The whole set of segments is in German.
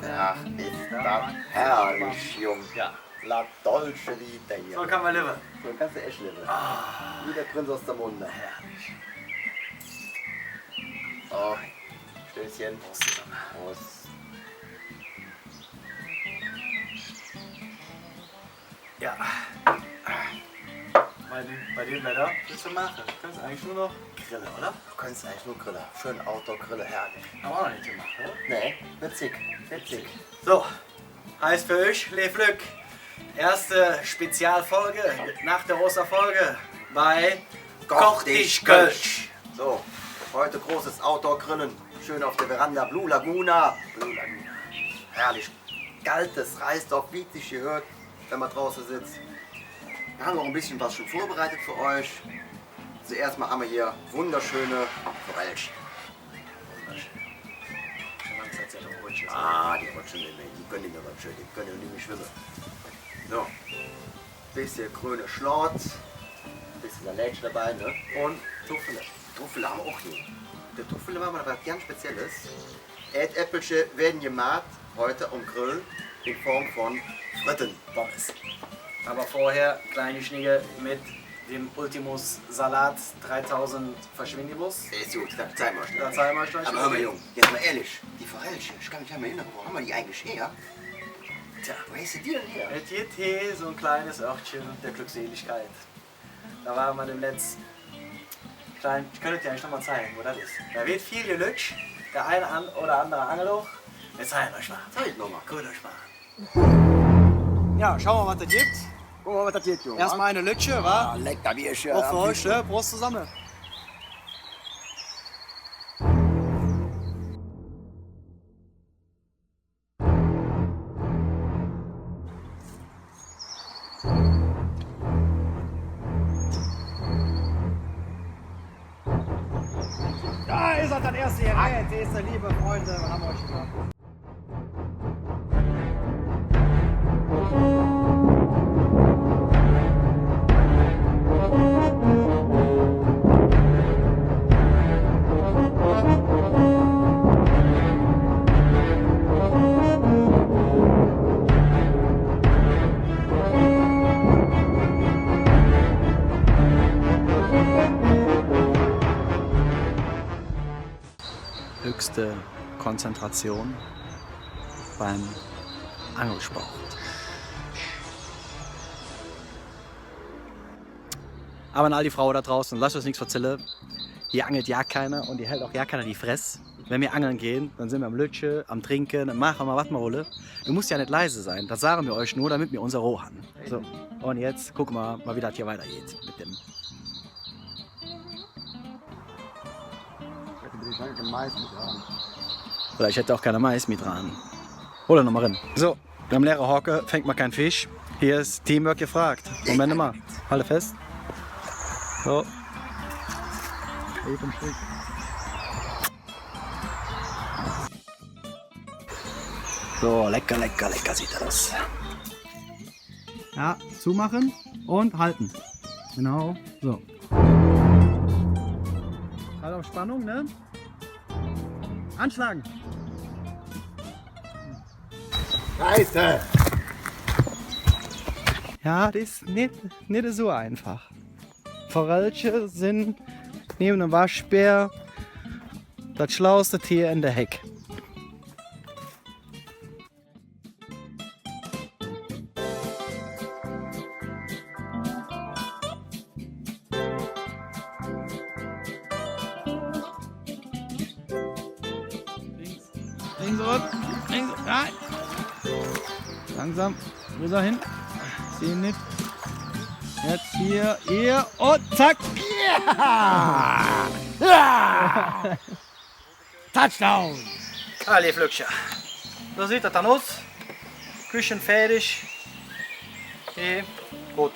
Ach, ist das herrlich, Jung. Ja. La dolce vita hier. So kann man leben. So kannst du echt leben. Wie der Prinz aus der Munde. Herrlich. Oh, Stößchen. Prost zusammen. Prost. Ja. Bei dem Wetter willst du machen? Du kannst eigentlich nur noch grillen, oder? Du kannst eigentlich nur Grille. Schön Outdoor-Grille, herrlich. Haben wir auch noch nicht gemacht, oder? Nee, witzig. Witzig. So, heißt für euch, Le Flück, erste Spezialfolge nach der Osterfolge bei Koch dich Kölsch. So, heute großes Outdoor-Grillen. Schön auf der Veranda. Blue Laguna. Blue Laguna. Herrlich. Kaltes Reisdorf, wie es sich gehört, wenn man draußen sitzt. Wir haben noch ein bisschen was schon vorbereitet für euch. Zuerst mal haben wir hier wunderschöne Forellchen. Ah, die rutschen nicht mehr. Die können nicht mehr rutschen. Die können nicht mehr schwimmen. So. Bisschen grüne Schlotz. Ein bisschen Salatsch dabei, ne? Und Tuffele. Tuffele haben wir auch hier. Der Tuffele machen wir was ganz Spezielles. Erdäpfelchen werden gemacht heute am Grill in Form von Frittenpommes. Aber vorher kleine Schnigge mit dem Ultimus Salat 3000 Verschwindibus. Ist gut, das zeigen wir schnell. Da zeigen wir gleich. Aber hör mal, Jung, jetzt mal ehrlich, die Forellchen, ich kann mich ja mal erinnern, wo haben wir die eigentlich her? Tja, wo hast du die denn her? Es gibt hier so ein kleines Örtchen der Glückseligkeit. Da waren wir dem letzten kleinen, ich könnte dir eigentlich noch mal zeigen, wo das ist. Da wird viel gelütscht, der eine oder andere angelt auch. Wir zeigen euch mal. Zeig nochmal. Guckt euch mal. Ja, schauen wir mal, was das gibt. Guck mal, was das geht, Junge. Erstmal eine Lütsche, wa? Ah, leck, da wie ich Auch für euch, ne? Prost zusammen. Da ist er, das erste hier rein. Die erste liebe Freunde, was haben wir euch gesagt? Höchste Konzentration beim Angelsport. Aber an all die Frauen da draußen, lasst euch nichts erzählen. Hier angelt ja keiner und hier hält auch ja keiner die Fresse. Wenn wir angeln gehen, dann sind wir am Lütsche, am Trinken, machen wir was mal Rolle. Du musst ja nicht leise sein, das sagen wir euch nur, damit wir unser Roh haben. So, und jetzt gucken wir mal, wie das hier weitergeht mit dem. Oder ich hätte auch keine Mais mit dran. Hol noch mal rein. So, beim leeren Hocke fängt man keinen Fisch. Hier ist Teamwork gefragt. Moment mal. Halte fest. So. So, lecker, lecker, lecker sieht er das. Ja, zumachen und halten. Genau, so. Halt auf Spannung, ne? Anschlagen! Scheiße! Ja, das ist nicht so einfach. Forellchen sind neben dem Waschbär das schlauste Tier in der Heck. Links zurück, links, nein. Langsam, rüber hin. Seh ihn nicht. Jetzt hier und zack. Ja! Ja! Touchdown! Alle Flückscher. So sieht das dann aus. Küchen fertig. Okay. Gut.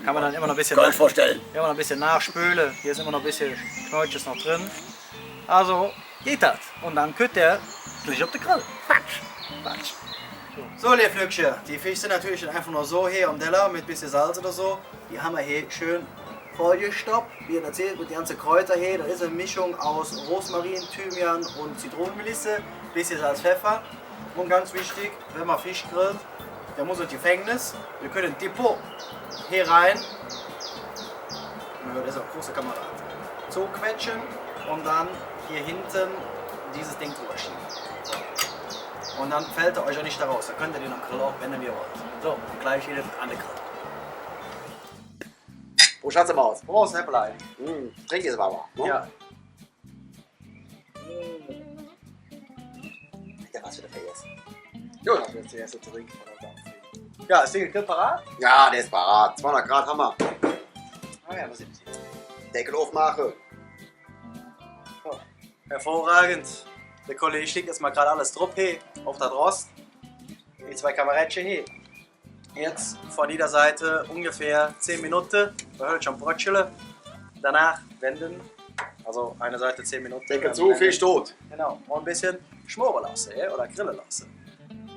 Kann man dann immer noch ein bisschen, vorstellen. immer noch ein bisschen nachspülen. Hier ist immer noch ein bisschen Knäutches noch drin. Also geht das. Und dann könnt ihr durch auf den Grill. Patsch. Patsch. So, liebe Flückscher, die Fische sind natürlich einfach nur so hier am Teller mit ein bisschen Salz oder so. Die haben wir hier schön vollgestoppt, wie erzählt, mit den ganzen Kräuter hier. Das ist eine Mischung aus Rosmarin, Thymian und Zitronenmelisse. bisschen Salz, Pfeffer. Und ganz wichtig, wenn man Fisch grillt, der muss ins Gefängnis. Wir können Depot hier rein. Das ist ein großer Kamerad. So quetschen und dann hier hinten dieses Ding drüber schieben. Und dann fällt er euch ja nicht da raus. Dann könnt ihr den am Grill auch wenden, wie ihr wollt. So, gleich wieder an den Grill. Wo schaut's mal aus? Prost, Häppelein. Trink jetzt mal. Ne? Ja. Ja, was wieder vergessen. Jo, das wird zuerst zu trinken. Ja, ist der Grill parat? Ja, der ist parat. 200 Grad haben wir. Ah ja, was ist das? Deckel aufmachen. Oh, hervorragend. Der Kollege schlägt jetzt mal gerade alles drauf hier auf das Rost. Die 2 Kamerädchen hier. Jetzt von jeder Seite ungefähr 10 Minuten. Wir hören schon Brötchen. Danach wenden. Also eine Seite 10 Minuten. Deckel zu, Fisch tot. Genau. Und ein bisschen schmoren lassen, ja? Oder grillen lassen.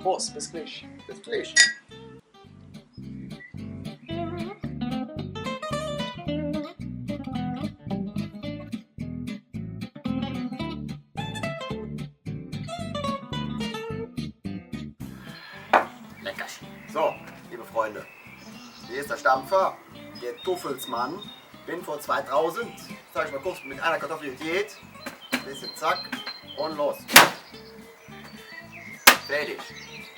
Prost, bis gleich. Bis gleich. Leckerchen. So, liebe Freunde, hier ist der Stampfer, der Tuffelsmann. Bin vor 2000. Zeige ich mal kurz mit einer Kartoffel Diät. Ein bisschen zack und los. Fertig.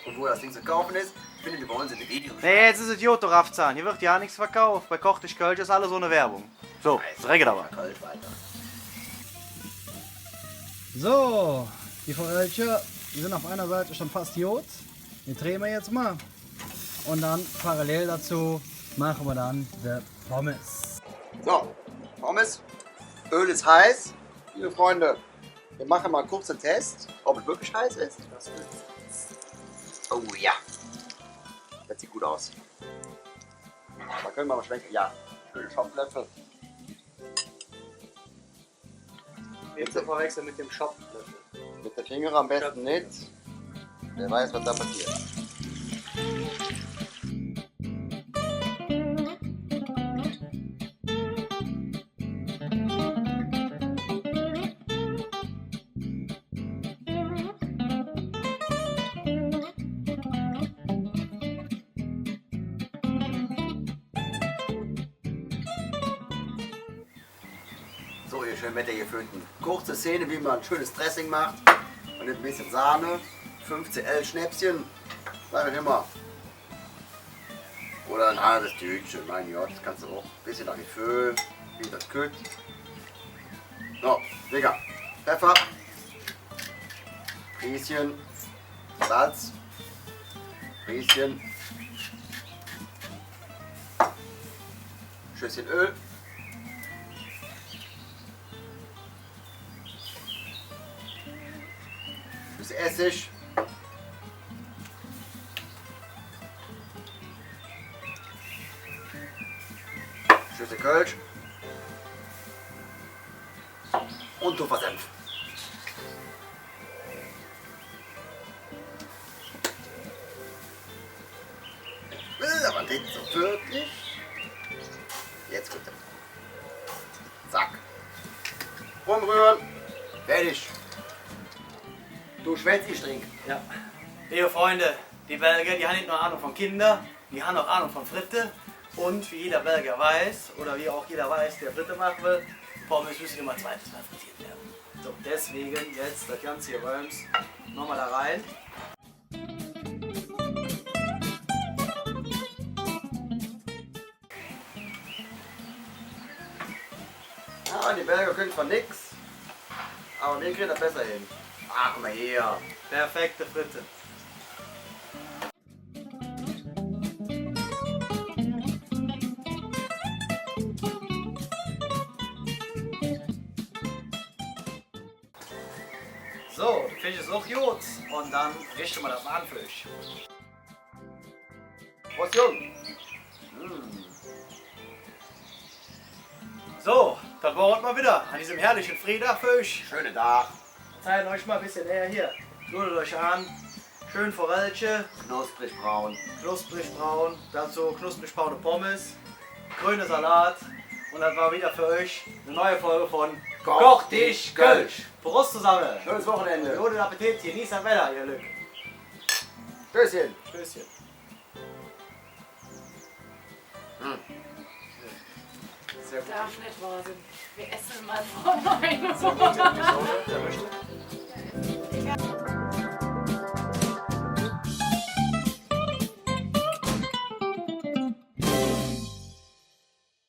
Und wo das Ding zu kaufen ist, findet ihr bei uns in den Videos. Nee, jetzt ist es Joto Raffzahn. Hier wird ja nichts verkauft. Bei Kochtisch Kölsch ist alles ohne Werbung. So, das regelt aber. Kölsch weiter. So, die Forelchen sind auf einer Seite schon fast Jod. Die drehen wir jetzt mal. Und dann parallel dazu machen wir dann die Pommes. So, Pommes. Öl ist heiß. Liebe Freunde, wir machen mal kurz einen Test, ob es wirklich heiß ist. Oh ja. Das sieht gut aus. Da können wir mal schwenken. Ja, schöne Schopflöffel. Nicht zu verwechseln mit dem Schopflöffel. Mit der Finger am besten nicht. Wer weiß, was da passiert. So, ihr schön wettergeföhnten. Kurze Szene, wie man ein schönes Dressing macht. Und ein bisschen Sahne. 15L Schnäpschen. Sag ich immer. Oder ein halbes Tütchen. Mein Gott, das kannst du auch. Ein bisschen nach Gefühl. Wie das Küt. So, Digga. Pfeffer. Rieschen. Salz. Rieschen. Schüsschen Öl. Schüssel Essig. Schüssel Kölsch. Und Tupfersenf. Aber nicht so wirklich. Jetzt bitte. Zack. Umrühren. Fertig. Du schwänzt, ich trinke. Ja. Liebe Freunde, die Belgier, die haben nicht nur Ahnung von Kindern, die haben auch Ahnung von Fritte. Und wie jeder Belgier weiß, oder wie auch jeder weiß, der Fritte machen will, Pommes müssen immer zweites Mal frittiert werden. So, deswegen jetzt das ganze hier Röms nochmal da rein. Ja, die Belgier können zwar nix, aber wir kriegen das besser hin. Ah, guck mal hier. Perfekte Fritte. So, der Fisch ist auch gut und dann richten wir das mal an Fisch. Prost, Jung. So, das war heute mal wieder an diesem herrlichen Freitagfisch. Schöne Tag. Zeigen euch mal ein bisschen näher hier. Schnuddelt euch an. Schön Forellchen, Knusprig braun. knusprig braun, dazu knusprig braune Pommes, grüner Salat Und das war wieder für euch eine neue Folge von Koch dich Kölsch. Prost zusammen. Schönes Wochenende. Guten Appetit, genießt das Wetter, ihr Glück. Tschüsschen. Tschüsschen. Darf nicht wahr sein. Wir essen mal vor 9 Uhr. Episode, der möchte.